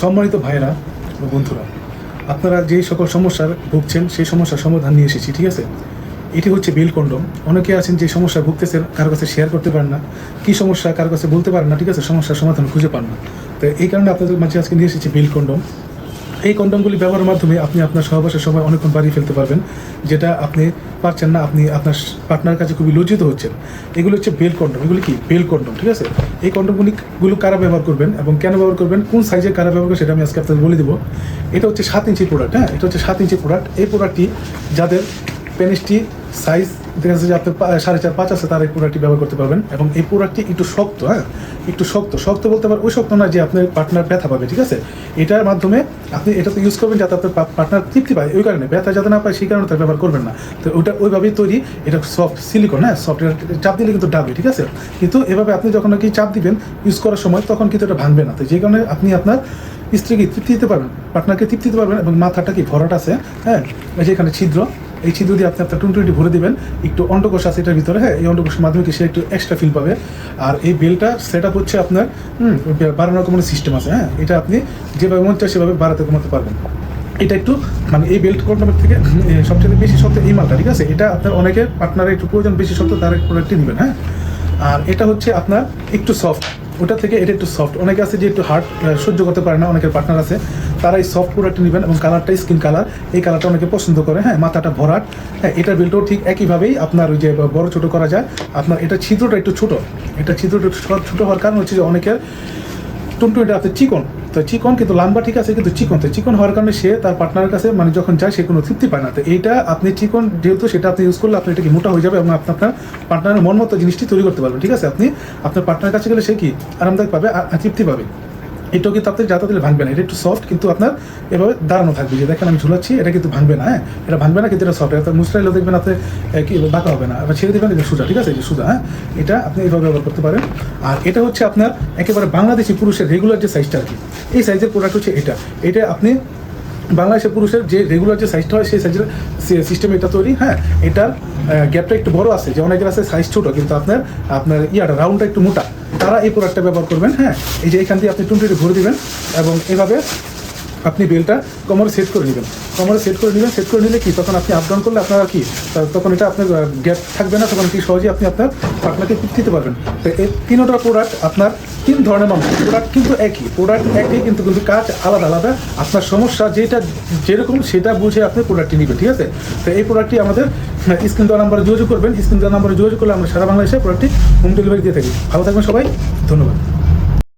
সম্মানিত ভাইরা ও বন্ধুরা, আপনারা যেই সকল সমস্যার ভুগছেন সেই সমস্যার সমাধান নিয়ে এসেছি, ঠিক আছে। এটি হচ্ছে বেল কন্ডম। অনেকে আছেন যে সমস্যা ভুগতেছেন, কারো কাছে শেয়ার করতে পারেন না, কী সমস্যা কারো কাছে বলতে পারেন না, ঠিক আছে, সমস্যার সমাধান খুঁজে পান না। তো এই কারণে আপনাদের মাঝে আজকে নিয়ে এসেছি বেল কন্ডম। এই কন্ডমগুলি ব্যবহারের মাধ্যমে আপনি আপনার সহবাসের সময় অনেকক্ষণ বাড়িয়ে ফেলতে পারবেন, যেটা আপনি পারছেন না, আপনি আপনার পার্টনার কাছে খুবই লজ্জিত হচ্ছেন। এগুলো হচ্ছে বেল কন্ডম। এগুলি কি বেল কন্ডম, ঠিক আছে। এই কন্ডমগুলো কারা ব্যবহার করবেন এবং কেন ব্যবহার করবেন, কোন সাইজের কারা ব্যবহার করবেন, সেটা আমি আজকে আপনাদের বলে দেবো। এটা হচ্ছে 7 ইঞ্চি প্রোডাক্ট। হ্যাঁ, এটা হচ্ছে 7 ইঞ্চি প্রোডাক্ট। এই প্রোডাক্টটি যাদের পেনিসটি সাইজ দেখা যাচ্ছে যে আপনার 4.5-5 আছে, তার এই প্রোডাক্টটি ব্যবহার করতে পারবেন। এবং এই প্রোডাক্টটি একটু শক্ত, হ্যাঁ, একটু শক্ত বলতে পারেন ওই শক্ত না যে আপনার পার্টনার ব্যথা পাবে, ঠিক আছে। এটার মাধ্যমে আপনি এটা তো ইউজ করবেন যাতে আপনার পার্টনার তৃপ্তি পায়, ওই কারণে ব্যথা যাতে না পায় সেই কারণে তার ব্যবহার করবেন না। তো ওটা ওইভাবেই তৈরি। এটা সফট সিলিকন, হ্যাঁ, সফট। চাপ দিলে কিন্তু ডাবে, ঠিক আছে। কিন্তু এভাবে আপনি যখন নাকি চাপ দিবেন ইউজ করার সময়, তখন কিন্তু এটা ভাঙবে না। তো যে কারণে আপনি আপনার স্ত্রীকে তৃপ্তি দিতে পারবেন, পার্টনারকে তৃপ্তি দিতে পারবেন। এবং মাথাটা কি ভরাট আছে, হ্যাঁ, যেখানে ছিদ্র, এই ছিদ্র দিয়ে আপনি আপনার 20 ভরে দেবেন। একটু অন্ডকোষ আছে এটার ভিতরে, হ্যাঁ, এই অন্ডকোষের মাধ্যমে কি সে একটু এক্সট্রা ফিল পাবে। আর এই বেলটা সেট আপ হচ্ছে আপনার বাড়ানোর কোনো সিস্টেম আছে, হ্যাঁ। এটা আপনি যেভাবে মন চায় সেভাবে বাড়াতে কমাতে পারবেন। এটা একটু মানে এই বেল্ট কন্ডমের থেকে সবচেয়ে বেশি শক্ত এই মালটা, ঠিক আছে। এটা আপনার অনেকের পার্টনারের একটু প্রয়োজন বেশি শক্ত, তার প্রোডাক্টটি নেবেন, হ্যাঁ। আর এটা হচ্ছে আপনার একটু সফট, ওটা থেকে এটা একটু সফট। অনেকে আছে যে একটু হার্ড সহ্য করতে পারে না, অনেকের পার্টনার আছে, তারা এই সফট প্রোডাক্টটি নেবেন। এবং কালারটা স্কিন কালার, এই কালারটা অনেকে পছন্দ করে, হ্যাঁ। মাথাটা ভরাট, হ্যাঁ। এটার বেল্টও ঠিক একইভাবেই আপনার ওই যে বড় ছোটো করা যায়। আপনার এটা ছিদ্রটা একটু ছোটো, এটা ছিদ্রটা ছোটো হওয়ার কারণ হচ্ছে যে অনেকের টুনটুনিটা আপনার চিকন, তো চিকন কিন্তু লম্বা, ঠিক আছে, কিন্তু চিকন, তো চিকন হওয়ার কারণে সে তার পার্টনারের কাছে মানে যখন যায় সে কোনো তৃপ্তি পায় না। তো এইটা আপনি চিকন যেহেতু, সেটা আপনি ইউজ করলে আপনি এটা কি মোটা হয়ে যাবে এবং আপনি আপনার পার্টনারের মন মতো জিনিসটি তৈরি করতে পারবেন, ঠিক আছে। আপনি আপনার পার্টনারের কাছে গেলে সে কি আরামদায়ক পাবে আর তৃপ্তি পাবে। এটাও কিন্তু আপনি যাতা দিলে ভাঙবে না। এটা একটু সফট, কিন্তু আপনার এভাবে দাঁড়ানো থাকবে, যে দেখেন আমি ঝুলাচ্ছি, এটা কিন্তু ভাঙবে না, হ্যাঁ। এটা ভাঙবে না, কিন্তু এটা সফট। এটা মুসরাইলেও দেখবেন আপনি কি বাঁকা হবে না, আবার ছেড়ে দেবেন এটা সোজা, ঠিক আছে, এটা সোজা, হ্যাঁ। এটা আপনি এইভাবে ব্যবহার করতে পারেন। আর এটা হচ্ছে আপনার একেবারে বাংলাদেশি পুরুষের রেগুলার যে সাইজটা আর কি, এই সাইজের প্রোডাক্ট হচ্ছে এটা আপনি বাংলাদেশের পুরুষের যে রেগুলার যে সাইজটা হয় সেই সাইজের সিস্টেম এটা তৈরি, হ্যাঁ। এটার গ্যাপটা একটু বড় আছে, যে অনেকের আছে সাইজ ছোটো, কিন্তু আপনার ইয়াটা রাউন্ডটা একটু মোটা, তারা এই প্রোডাক্টটা ব্যবহার করবেন, হ্যাঁ। এই যে এখান দিয়ে আপনি 20 ভরে দেবেন এবং এভাবে আপনি বেলটা কোমরে সেট করে নেবেন। সেট করে নিলে কি তখন আপনি আপ ডাউন করলে আপনার কি তখন এটা আপনার গ্যাপ থাকবে না, তখন কি সহজেই আপনি আপনার পার্টনারকে তৃপ্তি দিতে পারবেন। তো এই 3টা প্রোডাক্ট আপনার 3 ধরনের মানুষ, প্রোডাক্ট কিন্তু একই কিন্তু কাজ আলাদা আলাদা। আপনার সমস্যা যেটা যেরকম সেটা বুঝে আপনি প্রোডাক্টটি নেবেন, ঠিক আছে। তো এই প্রোডাক্টটি আমাদের স্ক্রিন দেওয়া নাম্বারে যোগাযোগ করবেন। স্ক্রিন দেওয়া নাম্বারে যোগাযোগ করলে আমরা সারা বাংলাদেশে প্রোডাক্টটি হোম ডেলিভারি দিয়ে থাকি। ভালো থাকবেন সবাই, ধন্যবাদ।